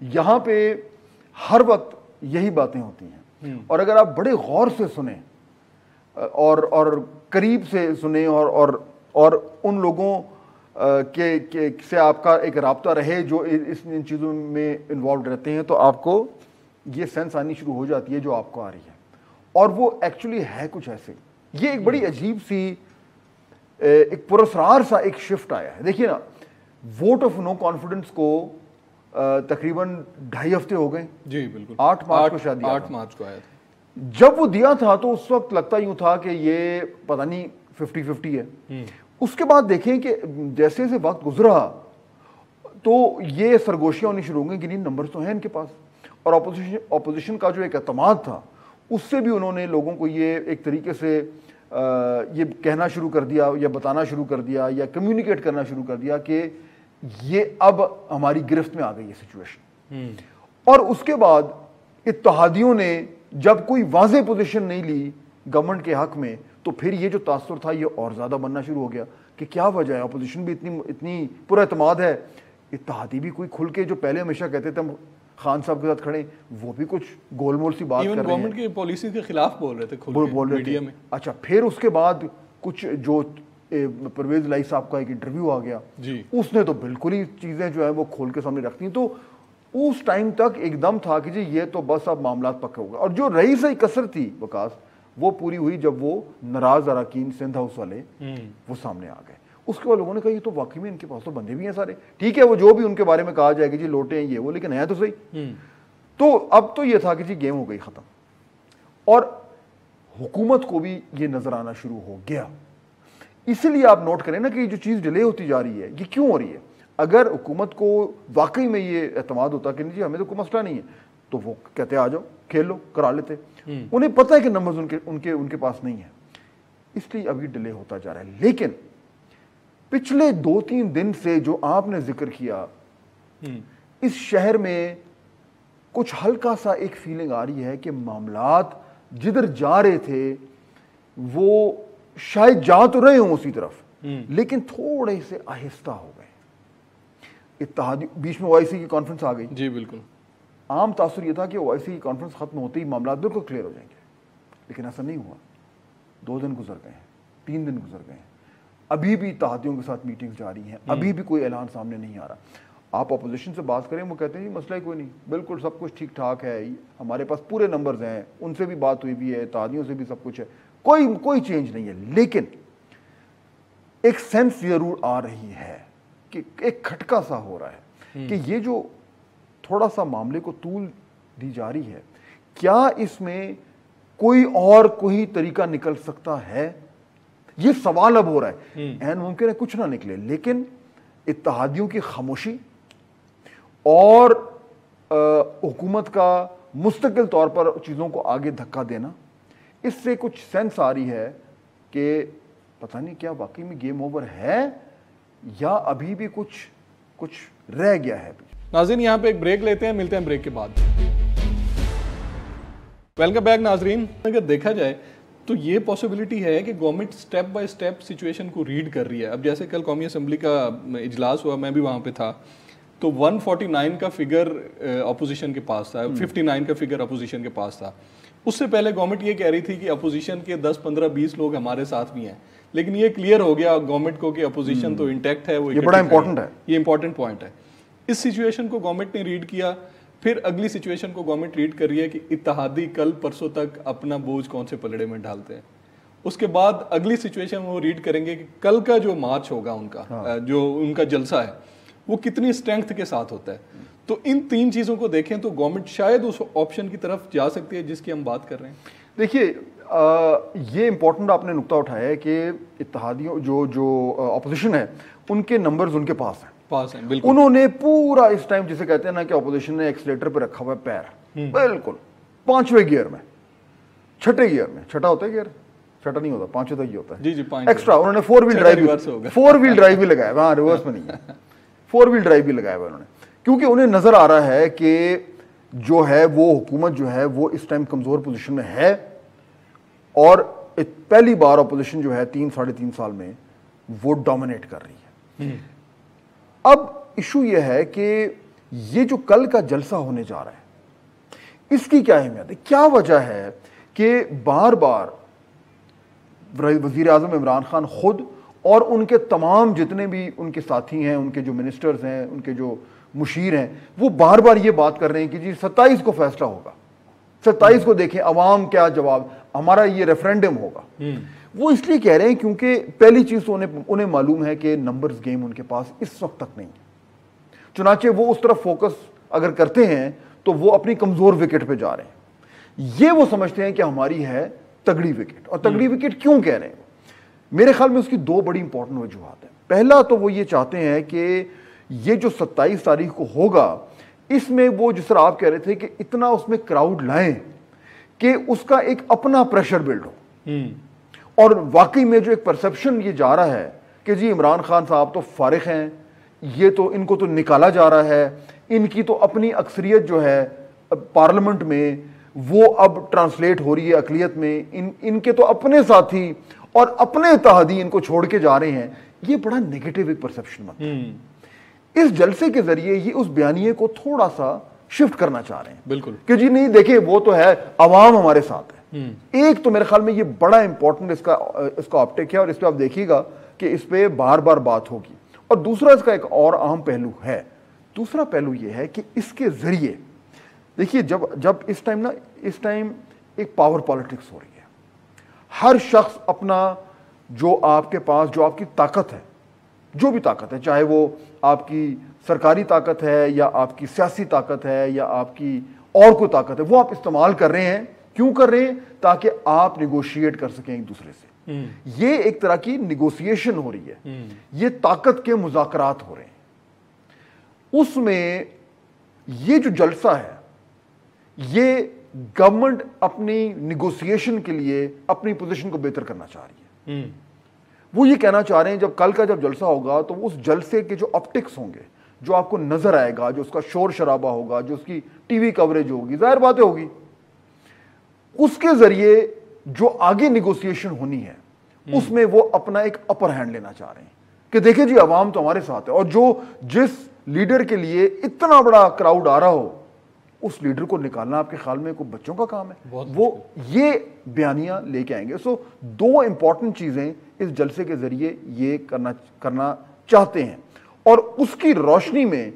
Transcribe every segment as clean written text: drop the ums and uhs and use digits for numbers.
یہاں پہ ہر وقت یہی باتیں ہوتی ہیں، اور اگر آپ بڑے غور سے سنیں اور قریب سے سنیں اور ان لوگوں سے آپ کا ایک رابطہ رہے جو ان چیزوں میں انوالوڈ رہتے ہیں، تو آپ کو یہ سینس آنی شروع ہو جاتی ہے جو آپ کو آ رہی ہے، اور وہ ایکچولی ہے کچھ ایسے. یہ ایک بڑی عجیب سی ایک پراسرار سا ایک شفٹ آیا ہے. دیکھیے نا، ووٹ آف نو کانفیڈنس کو تقریباً 2.5 ہفتے ہو گئے. جی بالکل. 8 مارچ کو شاید 8 مارچ کو آیا تھا. جب وہ دیا تھا تو اس وقت لگتا یوں تھا کہ یہ پتہ نہیں 50-50 ہے. اس کے بعد دیکھیں کہ جیسے جیسے وقت گزرا تو یہ سرگوشیاں ہونی شروع ہو گئیں کہ نہیں نمبرز تو ہیں ان کے پاس، اور اپوزیشن کا جو ایک اعتماد تھا اس سے بھی انہوں نے لوگوں کو یہ ایک طریقے سے یہ کہنا شروع کر دیا یا بتانا شروع کر دیا یا کمیونیکیٹ کرنا شروع کر دیا کہ یہ اب ہماری گرفت میں آ گئی ہے سچویشن. اور اس کے بعد اتحادیوں نے جب کوئی واضح پوزیشن نہیں لی گورنمنٹ کے حق میں، تو پھر یہ جو تاثر تھا یہ اور زیادہ بننا شروع ہو گیا کہ کیا وجہ ہے، اپوزیشن بھی اتنی پر اعتماد ہے، اتحادی بھی کوئی کھل کے جو پہلے ہمیشہ کہتے تھے ہم خان صاحب کے ساتھ کھڑے، وہ بھی کچھ گول مول سی بات کر رہے ہیں، گورنمنٹ کی پالیسی کے خلاف بول رہے تھے بول رہے تھے. اچھا، پھر اس کے بعد کچھ جو پرویز الہی صاحب کا ایک انٹرویو آ گیا، اس نے تو بالکل ہی چیزیں جو ہیں وہ کھول کے سامنے رکھتی. تو اس ٹائم تک ایک دم تھا کہ جی یہ تو بس اب معاملات پکے ہوگا. اور جو رہی سہی کسر تھی وکاس، وہ پوری ہوئی جب وہ ناراض اراکین سندھ ہاؤس والے وہ سامنے آ گئے. اس کے بعد لوگوں نے کہا یہ تو واقعی میں ان کے پاس تو بندے بھی ہیں سارے، ٹھیک ہے وہ جو بھی ان کے بارے میں کہا جائے کہ جی لوٹے ہیں یہ وہ، لیکن ہے تو صحیح. تو اب تو یہ تھا کہ جی گیم ہو گئی ختم، اور حکومت کو بھی یہ نظر آنا شروع ہو گیا. اسی لیے آپ نوٹ کریں نا کہ یہ جو چیز ڈیلے ہوتی جا رہی ہے یہ کیوں ہو رہی ہے. اگر حکومت کو واقعی میں یہ اعتماد ہوتا کہ جی ہمیں تو کوئی مسئلہ نہیں ہے، تو وہ کہتے آ جاؤ کھیل لو، کرا لیتے. انہیں پتہ ہے کہ نمبرز ان کے پاس نہیں ہیں، اس لیے ابھی ڈیلے ہوتا جا رہا ہے. لیکن پچھلے 2-3 دن سے جو آپ نے ذکر کیا، اس شہر میں کچھ ہلکا سا ایک فیلنگ آ رہی ہے کہ معاملات جدھر جا رہے تھے وہ شاید جا تو رہے ہوں اسی طرف، لیکن تھوڑے سے آہستہ ہو گئے. اتحادی بیچ میں OIC کی کانفرنس آ گئی. جی بالکل. عام تاثر یہ تھا کہ OIC کی کانفرنس ختم ہوتے ہی معاملات بالکل کلیئر ہو جائیں گے، لیکن ایسا نہیں ہوا. 2 دن گزر گئے ہیں، 3 دن گزر گئے ہیں، ابھی بھی اتحادیوں کے ساتھ میٹنگز جاری ہیں، ابھی بھی کوئی اعلان سامنے نہیں آ رہا. آپ اپوزیشن سے بات کریں، وہ کہتے ہیں جی مسئلہ کوئی نہیں، بالکل سب کچھ ٹھیک ٹھاک ہے، ہمارے پاس پورے نمبرز ہیں، ان سے بھی بات ہوئی بھی ہے، اتحادیوں سے بھی سب کچھ ہے، کوئی چینج نہیں ہے. لیکن ایک سینس ضرور آ رہی ہے کہ ایک کھٹکا سا ہو رہا ہے کہ یہ جو تھوڑا سا معاملے کو طول دی جا رہی ہے، کیا اس میں کوئی طریقہ نکل سکتا ہے. یہ سوال اب ہو رہا ہے. این ممکن ہے کچھ نہ نکلے، لیکن اتحادیوں کی خاموشی اور حکومت کا مستقل طور پر چیزوں کو آگے دھکا دینا، اس سے کچھ سینس آ رہی ہے کہ پتہ نہیں کیا واقعی میں گیم اوور ہے یا ابھی بھی کچھ رہ گیا ہے. ناظرین یہاں پہ ایک بریک لیتے ہیں، ملتے ہیں بریک کے بعد. ویلکم بیک ناظرین. اگر دیکھا جائے تو یہ پاسبلٹی ہے کہ government step by step situation کو ریڈ کر رہی ہے. اب جیسے کل قومی اسمبلی کا اجلاس ہوا، میں بھی وہاں پہ تھا، تو 149 کا فگر اپوزیشن کے پاس تھا، 59 کا فگر اپوزیشن کے پاس تھا. اس سے پہلے گورنمنٹ یہ کہہ رہی تھی کہ اپوزیشن کے 10 15 20 لوگ ہمارے ساتھ بھی ہیں، لیکن یہ کلیئر ہو گیا گورنمنٹ کو کہ اپوزیشن تو انٹیکٹ ہے. وہ یہ بڑا امپورٹنٹ ہے، یہ امپورٹنٹ پوائنٹ ہے. اس سچویشن کو گورنمنٹ نے ریڈ کیا. پھر اگلی سچویشن کو گورنمنٹ ریڈ کر رہی ہے کہ اتحادی کل پرسوں تک اپنا بوجھ کون سے پلڑے میں ڈالتے ہیں. اس کے بعد اگلی سچویشن وہ ریڈ کریں گے کہ کل کا جو مارچ ہوگا ان کا، جو ان کا جلسہ ہے، وہ کتنی اسٹرینتھ کے ساتھ ہوتا ہے. تو ان 3 چیزوں کو دیکھیں تو گورنمنٹ شاید اس آپشن کی طرف جا سکتی ہے جس کی ہم بات کر رہے ہیں. دیکھیے یہ امپورٹنٹ آپ نے نقطہ اٹھایا ہے کہ اتحادیوں جو اپوزیشن ہے ان کے نمبرز ان کے پاس ہیں. بالکل. انہوں نے پورا اس ٹائم جسے کہتے ہیں نا کہ اپوزیشن نے ایکسیلیٹر پہ رکھا ہوا ہے پیر، بالکل 5ویں گیئر میں، 6ٹھے گیئر میں. چھٹا ہوتا ہے گیئر؟ چھٹا نہیں ہوتا، 5ویں تک ہی ہوتا ہے. جی ایکسٹرا انہوں نے 4 ویل ڈرائیو بھی لگایا ہوا. ہاں ریورس میں نہیں ہے، 4 ویل ڈرائیو بھی لگایا ہوا انہوں نے، کیونکہ انہیں نظر آ رہا ہے کہ جو ہے وہ حکومت جو ہے وہ اس ٹائم کمزور پوزیشن میں ہے، اور پہلی بار اپوزیشن جو ہے 3-3.5 سال میں وہ ڈومینیٹ کر رہی ہے. اب ایشو یہ ہے کہ یہ جو کل کا جلسہ ہونے جا رہا ہے اس کی کیا اہمیت ہے؟ کیا وجہ ہے کہ بار بار وزیر اعظم عمران خان خود اور ان کے تمام جتنے بھی ان کے ساتھی ہیں، ان کے جو منسٹرز ہیں، ان کے جو مشیر ہیں، وہ بار بار یہ بات کر رہے ہیں کہ جی 27 کو فیصلہ ہوگا، 27 کو دیکھیں عوام کیا جواب، ہمارا یہ ریفرینڈم ہوگا۔ وہ اس لیے کہہ رہے ہیں کیونکہ پہلی چیز تو انہیں معلوم ہے کہ نمبرز گیم ان کے پاس اس وقت تک نہیں ہے، چنانچہ وہ اس طرف فوکس اگر کرتے ہیں تو وہ اپنی کمزور وکٹ پہ جا رہے ہیں۔ یہ وہ سمجھتے ہیں کہ ہماری ہے تگڑی وکٹ، اور تگڑی وکٹ کیوں کہہ رہے ہیں؟ میرے خیال میں اس کی دو بڑی امپورٹنٹ وجوہات ہیں۔ پہلا تو وہ یہ چاہتے ہیں کہ یہ جو 27 تاریخ کو ہوگا اس میں وہ جس طرح آپ کہہ رہے تھے کہ اتنا اس میں کراؤڈ لائیں کہ اس کا ایک اپنا پریشر بلڈ ہو، اور واقعی میں جو ایک پرسپشن یہ جا رہا ہے کہ جی عمران خان صاحب تو فارغ ہیں، یہ تو ان کو تو نکالا جا رہا ہے، ان کی تو اپنی اکثریت جو ہے پارلیمنٹ میں وہ اب ٹرانسلیٹ ہو رہی ہے اقلیت میں، ان کے تو اپنے ساتھی اور اپنے اتحادی ان کو چھوڑ کے جا رہے ہیں۔ یہ بڑا نیگیٹو ایک پرسپشن بنتا ہے۔ اس جلسے کے ذریعے یہ اس بیانیے کو تھوڑا سا شفٹ کرنا چاہ رہے ہیں، بالکل، کہ جی نہیں دیکھیں وہ تو ہے، عوام ہمارے ساتھ ہے۔ ایک تو میرے خیال میں یہ بڑا امپورٹنٹ اس کا آپٹک ہے، اور اس پہ آپ دیکھیے گا کہ اس پہ بار بار بات ہوگی۔ اور دوسرا اس کا ایک اور اہم پہلو ہے، دوسرا پہلو یہ ہے کہ اس کے ذریعے دیکھیے جب اس ٹائم ایک پاور پالیٹکس ہو رہی ہے، ہر شخص اپنا جو آپ کے پاس جو آپ کی طاقت ہے، جو بھی طاقت ہے، چاہے وہ آپ کی سرکاری طاقت ہے یا آپ کی سیاسی طاقت ہے یا آپ کی اور کوئی طاقت ہے، وہ آپ استعمال کر رہے ہیں۔ کیوں کر رہے ہیں؟ تاکہ آپ نیگوشیٹ کر سکیں ایک دوسرے سے۔ یہ ایک طرح کی نیگوسیشن ہو رہی ہے، یہ طاقت کے مذاکرات ہو رہے ہیں۔ اس میں یہ جو جلسہ ہے یہ گورنمنٹ اپنی نیگوسیشن کے لیے اپنی پوزیشن کو بہتر کرنا چاہ رہی ہے۔ وہ یہ کہنا چاہ رہے ہیں کل کا جب جلسہ ہوگا تو اس جلسے کے جو آپٹکس ہوں گے، جو آپ کو نظر آئے گا، جو اس کا شور شرابہ ہوگا، جو اس کی ٹی وی کوریج ہوگی، ظاہر باتیں ہوگی، اس کے ذریعے جو آگے نیگوسیشن ہونی ہے اس میں وہ اپنا ایک اپر ہینڈ لینا چاہ رہے ہیں کہ دیکھیں جی عوام تو ہمارے ساتھ ہے، اور جس لیڈر کے لیے اتنا بڑا کراؤڈ آ رہا ہو اس لیڈر کو نکالنا آپ کے خیال میں کوئی بچوں کا کام ہے؟ وہ یہ بیانیہ لے کے آئیں گے۔ سو دو امپورٹنٹ چیزیں اس جلسے کے ذریعے یہ کرنا چاہتے ہیں، اور اس کی روشنی میں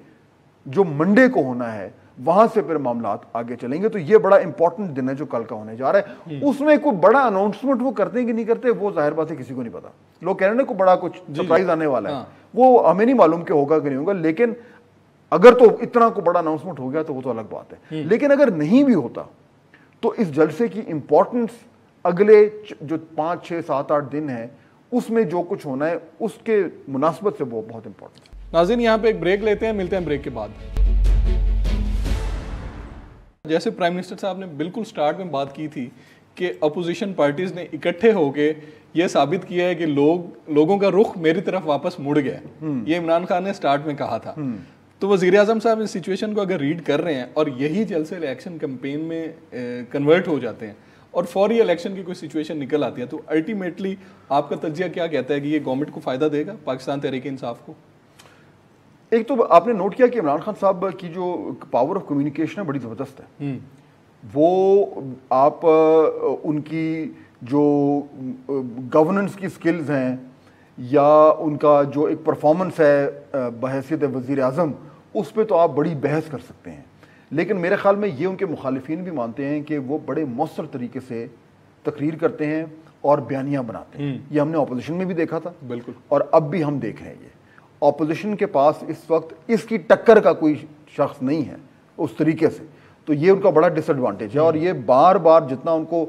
جو منڈے کو ہونا ہے وہاں سے پھر معاملات آگے چلیں گے۔ تو یہ بڑا امپورٹنٹ دن ہے جو کل کا ہونے جا رہا ہے۔ اس میں کوئی بڑا اناؤنسمنٹ وہ کرتے ہیں کہ نہیں کرتے وہ ظاہر بات ہے کسی کو نہیں پتا، لوگ کہہ رہے ہیں کوئی بڑا کچھ سرپرائز آنے والا ہے، وہ ہمیں نہیں معلوم کہ ہوگا کہ نہیں ہوگا، لیکن اگر تو اتنا کو بڑا اناؤنسمنٹ ہو گیا تو وہ تو الگ بات ہے۔ لیکن اگر نہیں بھی ہوتا تو اس جلسے کی امپورٹنس اگلے جو 5 6 7 8 دن ہے اس میں جو کچھ ہونا ہے اس کے مناسبت سے وہ بہت امپورٹنٹ ہے۔ ناظرین یہاں پہ ایک بریک لیتے ہیں، ملتے ہیں بریک کے بعد۔ جیسے پرائم منسٹر صاحب نے بالکل سٹارٹ میں بات کی تھی کہ اپوزیشن پارٹیز نے اکٹھے ہو کے یہ ثابت کیا ہے کہ لوگوں کا رخ میری طرف واپس مڑ گیا ہے، یہ عمران خان نے سٹارٹ میں کہا تھا۔ تو وزیر اعظم صاحب اس سچویشن کو اگر ریڈ کر رہے ہیں اور یہی جلسے الیکشن کمپین میں کنورٹ ہو جاتے ہیں اور فوری الیکشن کی کوئی سچویشن نکل آتی ہے، تو الٹیمیٹلی آپ کا تجزیہ کیا کہتا ہے کہ یہ گورنمنٹ کو فائدہ دے گا، پاکستان تحریک انصاف کو؟ ایک تو آپ نے نوٹ کیا کہ عمران خان صاحب کی جو پاور آف کمیونیکیشن ہے بڑی زبردست ہے۔ وہ آپ ان کی جو گورننس کی سکلز ہیں یا ان کا جو ایک پرفارمنس ہے بحیثیت وزیر اعظم، اس پہ تو آپ بڑی بحث کر سکتے ہیں، لیکن میرے خیال میں یہ ان کے مخالفین بھی مانتے ہیں کہ وہ بڑے مؤثر طریقے سے تقریر کرتے ہیں اور بیانیہ بناتے ہیں۔ یہ ہم نے اپوزیشن میں بھی دیکھا تھا، بالکل، اور اب بھی ہم دیکھ رہے ہیں۔ یہ اپوزیشن کے پاس اس وقت اس کی ٹکر کا کوئی شخص نہیں ہے اس طریقے سے، تو یہ ان کا بڑا ڈس ایڈوانٹیج ہے۔ اور یہ بار بار جتنا ان کو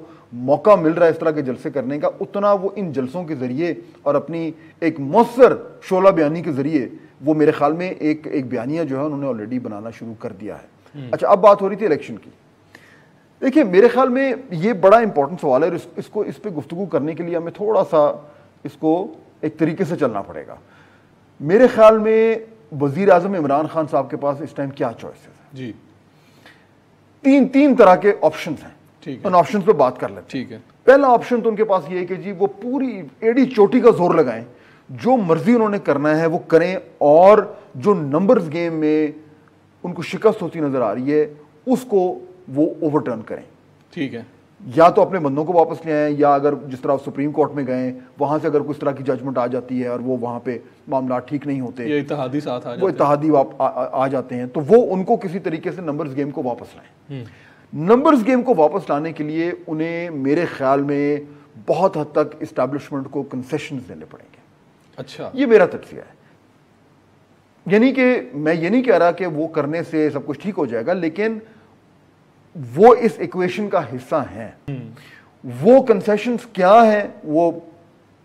موقع مل رہا ہے اس طرح کے جلسے کرنے کا، اتنا وہ ان جلسوں کے ذریعے اور اپنی ایک مؤثر شعلہ بیانی کے ذریعے وہ میرے خیال میں ایک بیانیہ جو ہے انہوں نے آلریڈی بنانا شروع کر دیا ہے۔ اچھا، اب بات ہو رہی تھی الیکشن کی۔ دیکھیے میرے خیال میں یہ بڑا امپورٹنٹ سوال ہے، اور اس پہ گفتگو کرنے کے لیے ہمیں تھوڑا سا اس کو ایک طریقے سے چلنا پڑے گا۔ میرے خیال میں وزیر اعظم عمران خان صاحب کے پاس اس ٹائم کیا چوائسز ہیں؟ جی، تین طرح کے آپشنز ہیں، ان آپشنز پہ بات کر لیتے ہیں۔ ٹھیک ہے۔ پہلا آپشن تو ان کے پاس یہ ہے کہ جی وہ پوری ایڑی چوٹی کا زور لگائیں، جو مرضی انہوں نے کرنا ہے وہ کریں، اور جو نمبرز گیم میں ان کو شکست ہوتی نظر آ رہی ہے اس کو وہ اوور ٹرن کریں. ٹھیک ہے. یا تو اپنے بندوں کو واپس لے آئیں, یا اگر جس طرح سپریم کورٹ میں گئے وہاں سے اگر کس طرح کی ججمنٹ آ جاتی ہے اور وہ وہاں پہ معاملات ٹھیک نہیں ہوتے, یہ اتحادی ساتھ وہ اتحادی آ جاتے ہیں, تو وہ ان کو کسی طریقے سے نمبرز گیم کو واپس لائیں. نمبرز گیم کو واپس لانے کے لیے انہیں میرے خیال میں بہت حد تک اسٹیبلشمنٹ کو کنسیشنز دینے پڑیں گے. اچھا, یہ میرا تجزیہ ہے. یعنی کہ میں یہ نہیں کہہ رہا کہ وہ کرنے سے سب کچھ ٹھیک ہو جائے گا, لیکن وہ اس ایکویشن کا حصہ ہیں. وہ کنسیشنز کیا ہیں وہ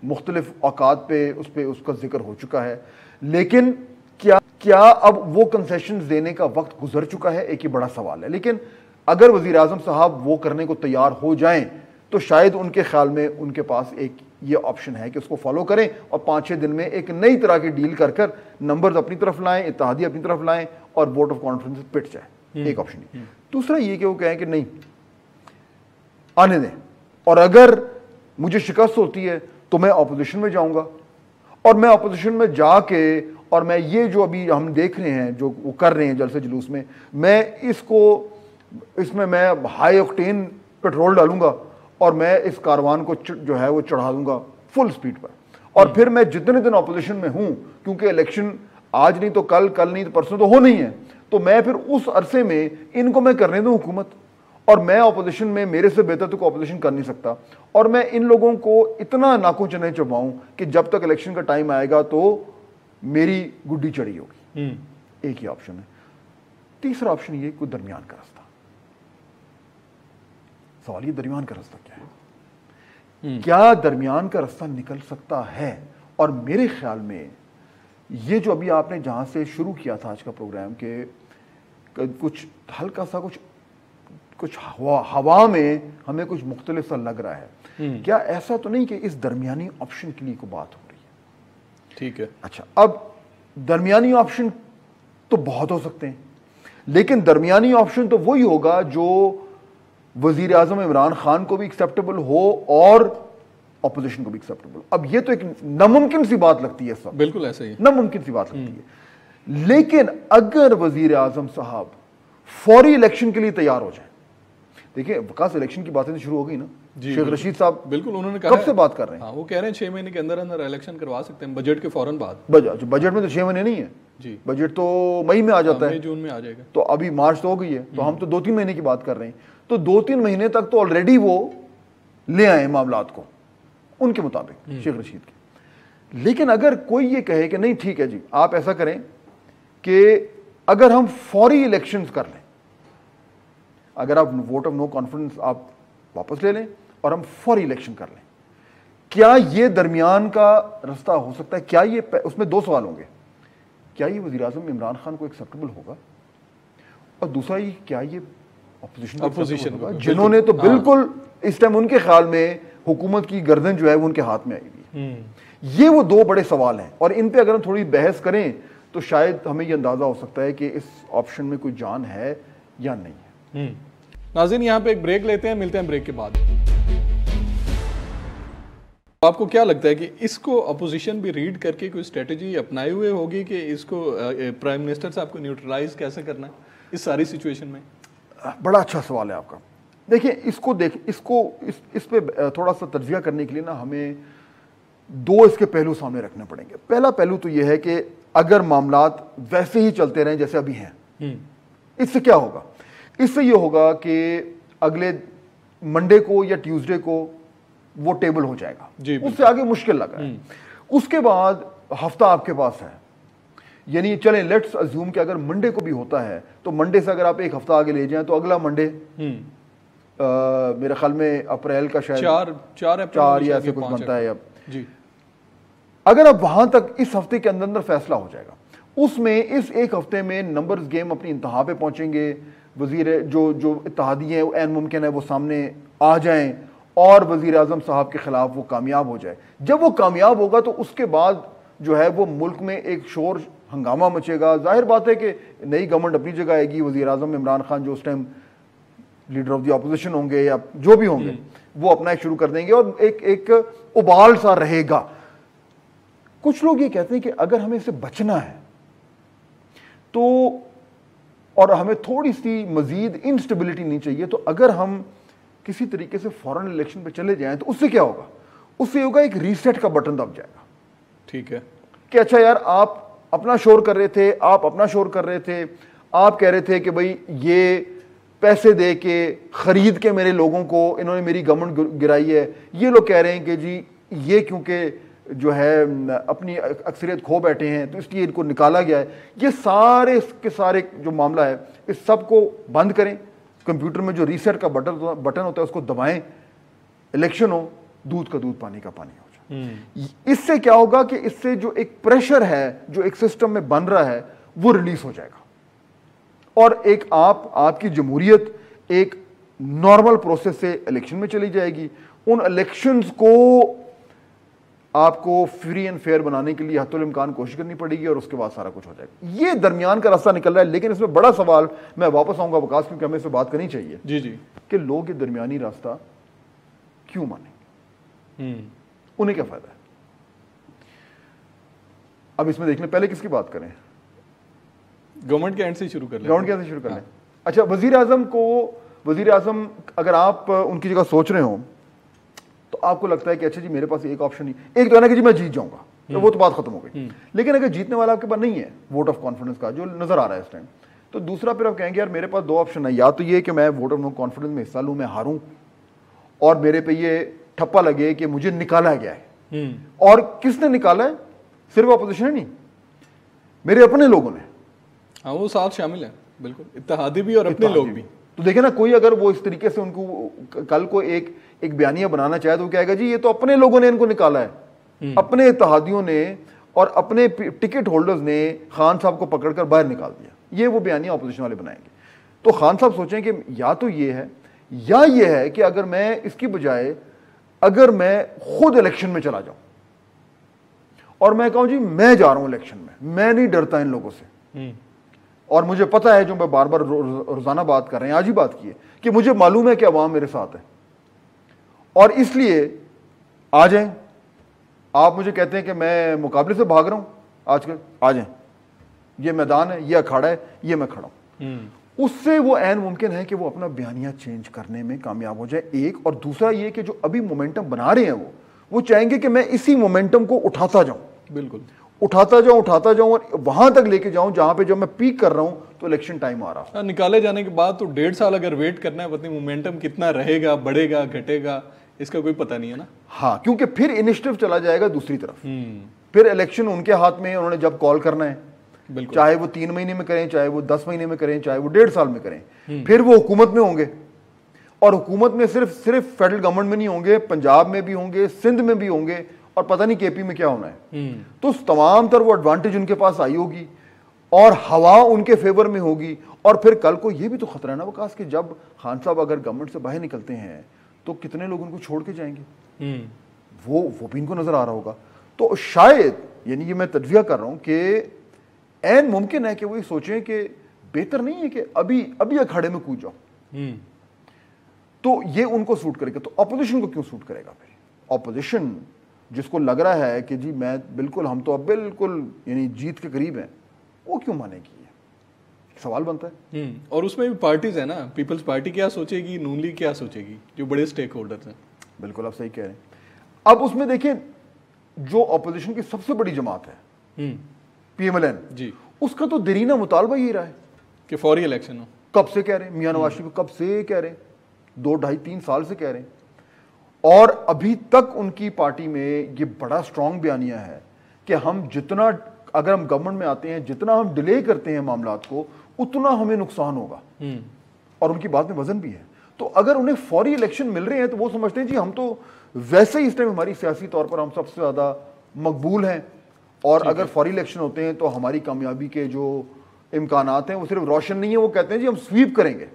مختلف اوقات پہ اس کا ذکر ہو چکا ہے, لیکن کیا اب وہ کنسیشنز دینے کا وقت گزر چکا ہے, ایک ہی بڑا سوال ہے. لیکن اگر وزیر اعظم صاحب وہ کرنے کو تیار ہو جائیں تو شاید ان کے خیال میں ان کے پاس ایک یہ آپشن ہے کہ اس کو فالو کریں اور 5-6 دن میں ایک نئی طرح کی ڈیل کر نمبرز اپنی طرف لائیں, اتحادی اپنی طرف لائیں اور ووٹ آف کانفیڈنس پٹ جائے. ایک آپشن ہے. دوسرا یہ کہ وہ کہیں کہ نہیں آنے دیں, اور اگر مجھے شکست ہوتی ہے تو میں اپوزیشن میں جاؤں گا, اور میں اپوزیشن میں جا کے اور میں یہ جو ابھی ہم دیکھ رہے ہیں جو وہ کر رہے ہیں جلسے جلوس میں اس میں میں ہائی آکٹین پیٹرول ڈالوں گا اور میں اس کاروان کو جو ہے وہ چڑھا دوں گا فل سپیڈ پر. اور پھر میں جتنے دن اپوزیشن میں ہوں, کیونکہ الیکشن آج نہیں تو کل نہیں تو پرسوں تو ہو نہیں ہے, تو میں پھر اس عرصے میں ان کو میں کرنے دوں حکومت, اور میں اپوزیشن میں میرے سے بہتر تو کوئی اپوزیشن کر نہیں سکتا, اور میں ان لوگوں کو اتنا ناکوں چنے چباؤں کہ جب تک الیکشن کا ٹائم آئے گا تو میری گڈی چڑھی ہوگی. ایک ہی آپشن ہے. تیسرا آپشن یہ کوئی درمیان کا راستہ. سوال یہ درمیان کا راستہ کیا ہے؟ کیا درمیان کا راستہ نکل سکتا ہے؟ اور میرے خیال میں یہ جو ابھی آپ نے جہاں سے شروع کیا تھا آج کا پروگرام کہ کچھ ہلکا سا کچھ ہوا میں ہمیں کچھ مختلف سا لگ رہا ہے, کیا ایسا تو نہیں کہ اس درمیانی آپشن کے لیے کوئی بات ہو رہی ہے؟ ٹھیک ہے. اچھا, اب درمیانی آپشن تو بہت ہو سکتے ہیں, لیکن درمیانی آپشن تو وہی ہوگا جو وزیر اعظم عمران خان کو بھی ایکسیپٹیبل ہو اور اپوزیشن کو بھی ایکسیپٹیبل. اب یہ تو ایک ناممکن سی بات لگتی ہے سب, بالکل ایسا ہی ناممکن سی بات لگتی ہے. لیکن اگر وزیر اعظم صاحب فوری الیکشن کے لیے تیار ہو جائیں, دیکھیں وکاس الیکشن کی باتیں شروع ہو گئی نا, شیخ رشید صاحب بالکل انہوں نے کب سے بات کر رہے ہیں, وہ کہہ رہے ہیں 6 مہینے کے اندر اندر الیکشن کروا سکتے ہیں, بجٹ کے فوراً بعد. بجٹ میں تو 6 مہینے نہیں ہے جی, بجٹ تو مئی میں آ جاتا ہے, جون میں آ جائے گا, تو ابھی مارچ تو ہو گئی ہے, تو ہم تو 2-3 مہینے کی بات کر رہے ہیں. تو 2-3 مہینے تک تو آلریڈی وہ لے آئے معاملات کو ان کے مطابق شیخ رشید کے. لیکن اگر کوئی یہ کہے کہ نہیں ٹھیک ہے جی آپ ایسا کریں کہ اگر ہم فوری الیکشنز کر لیں, اگر آپ ووٹ آف نو کانفیڈنس آپ واپس لے لیں اور ہم فوری الیکشن کر لیں, کیا یہ درمیان کا راستہ ہو سکتا ہے؟ کیا یہ اس میں 2 سوال ہوں گے, کیا یہ وزیر اعظم عمران خان کو ایکسیپٹیبل ہوگا, اور دوسرا یہ کیا یہ اپوزیشن ہوگا جنہوں نے تو بالکل اس ٹائم ان کے خیال میں حکومت کی گردن جو ہے وہ ان کے ہاتھ میں آئی ہوئی ہے. یہ وہ 2 بڑے سوال ہیں, اور ان پہ اگر ہم تھوڑی بحث کریں تو شاید ہمیں یہ اندازہ ہو سکتا ہے کہ اس آپشن میں کوئی جان ہے یا نہیں ہے. ناظرین یہاں پہ ایک بریک لیتے ہیں, ملتے ہیں بریک کے بعد. آپ کو کیا لگتا ہے کہ اس کو اپوزیشن بھی ریڈ کر کے کوئی اسٹریٹجی اپنائے ہوئے ہوگی کہ اس کو پرائم منسٹر صاحب کو نیوٹرلائز کیسے کرنا ہے اس ساری سچویشن میں؟ بڑا اچھا سوال ہے آپ کا. دیکھیں اس پہ تھوڑا سا تجزیہ کرنے کے لیے نا ہمیں 2 اس کے پہلو سامنے رکھنے پڑیں گے. پہلا پہلو تو یہ ہے کہ اگر معاملات ویسے ہی چلتے رہیں جیسے ابھی ہیں, اس سے کیا ہوگا؟ اس سے یہ ہوگا کہ اگلے منڈے کو یا ٹیوزڈے کو وہ ٹیبل ہو جائے گا, اس سے آگے مشکل لگا ہے. اس کے بعد ہفتہ آپ کے پاس ہے, یعنی چلیں لیٹس ازیوم کہ اگر منڈے کو بھی ہوتا ہے تو منڈے سے اگر آپ 1 ہفتہ آگے لے جائیں تو اگلا منڈے میرے خیال میں اپریل کا شاید 4 یا ایسے کچھ بنتا ہے. اب اگر اب وہاں تک اس ہفتے کے اندر فیصلہ ہو جائے گا, اس میں اس 1 ہفتے میں نمبرز گیم اپنی انتہا پہ پہنچیں گے, وزیر جو اتحادی ہیں این ممکن ہے وہ سامنے آ جائیں اور وزیر اعظم صاحب کے خلاف وہ کامیاب ہو جائے. جب وہ کامیاب ہوگا تو اس کے بعد جو ہے وہ ملک میں ایک شور ہنگامہ مچے گا. ظاہر بات ہے کہ نئی گورنمنٹ اپنی جگہ آئے گی, وزیر اعظم عمران خان جو اس time leader of the opposition ہوں گے یا جو بھی ہوں گے وہ اپنا ایک شروع کر دیں گے اور ایک ابال سا رہے گا. کچھ لوگ یہ کہتے ہیں کہ اگر ہمیں اس سے بچنا ہے تو اور ہمیں تھوڑی سی مزید انسٹیبلٹی نہیں چاہیے. تو اگر ہم کسی طریقے سے فورن الیکشن پہ چلے جائیں تو اس سے کیا ہوگا؟ اس سے ہوگا ایک ریسیٹ کا بٹن دب جائے گا. ٹھیک ہے کہ اچھا یار آپ اپنا شور کر رہے تھے, آپ کہہ رہے تھے کہ بھائی یہ پیسے دے کے خرید کے میرے لوگوں کو انہوں نے میری گورنمنٹ گرائی ہے. یہ لوگ کہہ رہے ہیں کہ جی یہ کیونکہ جو ہے اپنی اکثریت کھو بیٹھے ہیں تو اس لیے ان کو نکالا گیا ہے. یہ سارے کے سارے جو معاملہ ہے اس سب کو بند کریں. کمپیوٹر میں جو ریسیٹ کا بٹن ہوتا ہے اس کو دبائیں, الیکشن ہو, دودھ کا دودھ پانی کا پانی ہو جائے. اس سے کیا ہوگا کہ اس سے جو ایک پریشر ہے جو ایک سسٹم میں بن رہا ہے وہ ریلیز ہو جائے گا, اور ایک آپ کی جمہوریت ایک نارمل پروسیس سے الیکشن میں چلی جائے گی. ان الیکشنز کو آپ کو فری اینڈ فیئر بنانے کے لیے حتی الامکان کوشش کرنی پڑے گی, اور اس کے بعد سارا کچھ ہو جائے گا. یہ درمیان کا راستہ نکل رہا ہے. لیکن اس میں بڑا سوال, میں واپس آؤں گا وکاس کیونکہ ہمیں اس سے بات کرنی چاہیے, جی کہ لوگ یہ درمیانی راستہ کیوں مانیں گے, انہیں کیا فائدہ ہے؟ اب اس میں دیکھ لیں, پہلے کس کی بات کریں؟ گورنمنٹ کے اینڈ سے شروع کر لیں. گورنمنٹ کے اینڈ سے شروع کر لیں. اچھا, وزیر اعظم اگر آپ ان کی جگہ سوچ رہے ہوں تو آپ کو لگتا ہے کہ اچھا جی میرے پاس ایک آپشن نہیں, ایک تو ہے نا کہ جی میں جیت جاؤں گا, وہ تو بات ختم ہو گئی. لیکن اگر جیتنے والا آپ کے پاس نہیں ہے ووٹ آف کانفیڈنس کا جو نظر آ رہا ہے اس ٹائم, تو دوسرا پھر آپ کہیں گے یار میرے پاس دو آپشن ہے, یا تو یہ کہ میں ووٹ آف کانفیڈنس میں حصہ لوں, میں ہاروں اور میرے پہ یہ ٹھپا لگے کہ مجھے نکالا گیا ہے. اور کس نے نکالا ہے؟ صرف اپوزیشن ہے نہیں, میرے اپنے لوگوں نے. ہاں وہ ساتھ شامل ہیں, بالکل اتحادی بھی اور اپنے لوگ بھی. تو دیکھیں نا, کوئی اگر وہ اس طریقے سے ان کو کل کو ایک بیانیہ بنانا چاہے تو وہ کہے گا جی یہ تو اپنے لوگوں نے ان کو نکالا ہے, اپنے اتحادیوں نے اور اپنے ٹکٹ ہولڈرز نے خان صاحب کو پکڑ کر باہر نکال دیا. یہ وہ بیانیہ اپوزیشن والے بنائیں گے. تو خان صاحب سوچیں کہ یا تو یہ ہے یا یہ ہے کہ اگر میں اس کی بجائے اگر میں خود الیکشن میں چلا جاؤں اور میں کہوں جی میں جا رہا ہوں الیکشن میں نہیں ڈرتا ان لوگوں سے, اور مجھے پتا ہے جو میں بار بار روزانہ بات کر رہے ہیں, آج ہی بات کی ہے کہ مجھے معلوم ہے کہ عوام میرے ساتھ ہے, اور اس لیے آ جائیں. آپ مجھے کہتے ہیں کہ میں مقابلے سے بھاگ رہا ہوں, آج کل آ جائیں, یہ میدان ہے, یہ اکھاڑا ہے, یہ میں کھڑا ہوں. اس سے وہ عین ممکن ہے کہ وہ اپنا بیانیہ چینج کرنے میں کامیاب ہو جائے, ایک. اور دوسرا یہ کہ جو ابھی مومنٹم بنا رہے ہیں وہ چاہیں گے کہ میں اسی مومنٹم کو اٹھاتا جاؤں, بالکل اٹھاتا جاؤں اور وہاں تک لے کے جاؤں جہاں پہ جب میں پیک کر رہا ہوں تو الیکشن ٹائم آ رہا ہوں. نکالے جانے کے بعد تو 1.5 سال اگر ویٹ کرنا ہے, پتہ نہیں مومنٹم کتنا رہے گا, بڑھے گا, گھٹے گا, اس کا کوئی پتہ نہیں ہے نا. ہاں, کیونکہ پھر انیشیٹو چلا جائے گا دوسری طرف. پھر الیکشن ان کے ہاتھ میں, انہوں نے جب کال کرنا ہے, چاہے وہ 3 مہینے میں کریں, چاہے وہ 10 مہینے میں کریں, چاہے وہ 1.5 سال میں کریں. پھر وہ حکومت میں ہوں گے, اور حکومت میں صرف فیڈرل گورنمنٹ میں نہیں ہوں گے, پنجاب میں بھی ہوں گے, سندھ میں بھی ہوں گے, اور پتہ نہیں کے پی میں کیا ہونا ہے. تو تمام تر وہ ایڈوانٹیج ان کے پاس آئی ہوگی اور ہوا ان کے فیور میں ہوگی. اور پھر کل کو یہ بھی تو خطرہ ہے نا وکاس کہ جب خان صاحب اگر گورنمنٹ سے باہر نکلتے ہیں تو کتنے لوگ ان کو چھوڑ کے جائیں گے, وہ بھی ان کو نظر آ رہا ہوگا. تو شاید, یعنی یہ میں تجزیہ کر رہا ہوں کہ عین ممکن ہے کہ وہ یہ سوچیں کہ بہتر نہیں ہے کہ ابھی اکھاڑے میں کود جاؤ. تو یہ ان کو سوٹ کرے گا. تو اپوزیشن کو کیوں سوٹ کرے گا؟ پھر اپوزیشن جس کو لگ رہا ہے کہ جی میں بالکل, ہم تو اب بالکل یعنی جیت کے قریب ہیں, وہ کیوں مانے گی؟ سوال بنتا ہے. اور اس میں بھی پارٹیز ہیں نا, پیپلز پارٹی کیا سوچے گی, نون لیگ کیا سوچے گی, جو بڑے سٹیک ہولڈرز ہیں. بالکل آپ صحیح کہہ رہے ہیں. اب اس میں دیکھیں جو اپوزیشن کی سب سے بڑی جماعت ہے PMLN, جی, اس کا تو دیرینہ مطالبہ یہی رہا ہے کہ فوری الیکشن ہو. کب سے کہہ رہے ہیں, میاں نواز شریف کب سے کہہ رہے ہیں, 2, 2.5, 3 سال سے کہہ رہے ہیں. اور ابھی تک ان کی پارٹی میں یہ بڑا سٹرونگ بیانیہ ہے کہ ہم جتنا, اگر ہم گورنمنٹ میں آتے ہیں, جتنا ہم ڈیلے کرتے ہیں معاملات کو, اتنا ہمیں نقصان ہوگا. اور ان کی بات میں وزن بھی ہے. تو اگر انہیں فوری الیکشن مل رہے ہیں تو وہ سمجھتے ہیں جی ہم تو ویسے ہی اس ٹائم ہماری سیاسی طور پر ہم سب سے زیادہ مقبول ہیں, اور اگر فوری الیکشن ہوتے ہیں تو ہماری کامیابی کے جو امکانات ہیں وہ صرف روشن نہیں ہیں, وہ کہتے ہیں جی ہم سویپ کریں گے.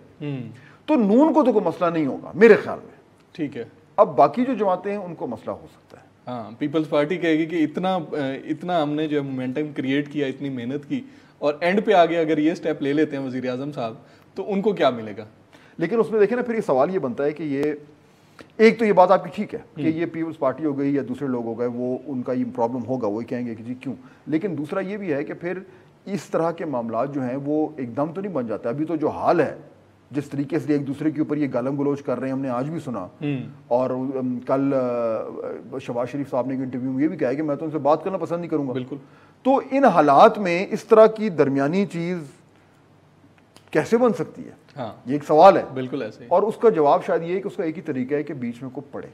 تو نون کو تو کوئی مسئلہ نہیں ہوگا میرے خیال میں. ٹھیک ہے. اب باقی جو جماعتیں ہیں ان کو مسئلہ ہو سکتا ہے. ہاں, پیپلز پارٹی کہے گی کہ اتنا ہم نے جو مومنٹم کریٹ کیا, اتنی محنت کی, اور اینڈ پہ آگے اگر یہ سٹیپ لے لیتے ہیں وزیر اعظم صاحب تو ان کو کیا ملے گا. لیکن اس میں دیکھیں نا, پھر یہ سوال یہ بنتا ہے کہ یہ ایک تو یہ بات آپ کی ٹھیک ہے کہ یہ پیپلز پارٹی ہو گئی یا دوسرے لوگ ہو گئے, وہ ان کا یہ پرابلم ہوگا, وہ کہیں گے کہ جی کیوں. لیکن دوسرا یہ بھی ہے کہ پھر اس طرح کے معاملات جو ہیں وہ ایک دم تو نہیں بن جاتے. ابھی تو جو حال ہے جس طریقے سے ایک دوسرے کے اوپر یہ گالم گلوچ کر رہے ہیں ہم نے آج بھی سنا, اور کل شہباز شریف صاحب نے ایک انٹرویو میں یہ بھی کہا ہے کہ میں تو ان سے بات کرنا پسند نہیں کروں گا. بالکل. تو ان حالات میں اس طرح کی درمیانی چیز کیسے بن سکتی ہے؟ ہاں یہ ایک سوال ہے. بالکل ایسے ہی. اور اس کا جواب شاید یہ ہے کہ اس کا ایک ہی طریقہ ہے کہ بیچ میں کو پڑھے.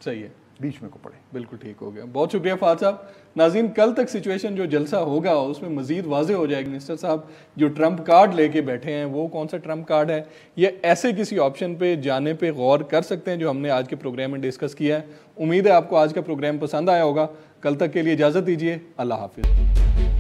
صحیح ہے, بیچ میں کو پڑھے. بالکل ٹھیک ہو گیا. بہت شکریہ فہد صاحب. ناظرین, کل تک سچویشن جو جلسہ ہوگا اس میں مزید واضح ہو جائے گا منسٹر صاحب جو ٹرمپ کارڈ لے کے بیٹھے ہیں وہ کون سا ٹرمپ کارڈ ہے, یہ ایسے کسی آپشن پہ جانے پہ غور کر سکتے ہیں جو ہم نے آج کے پروگرام میں ڈسکس کیا ہے. امید ہے آپ کو آج کا پروگرام پسند آیا ہوگا. کل تک کے لیے اجازت دیجیے. اللہ حافظ.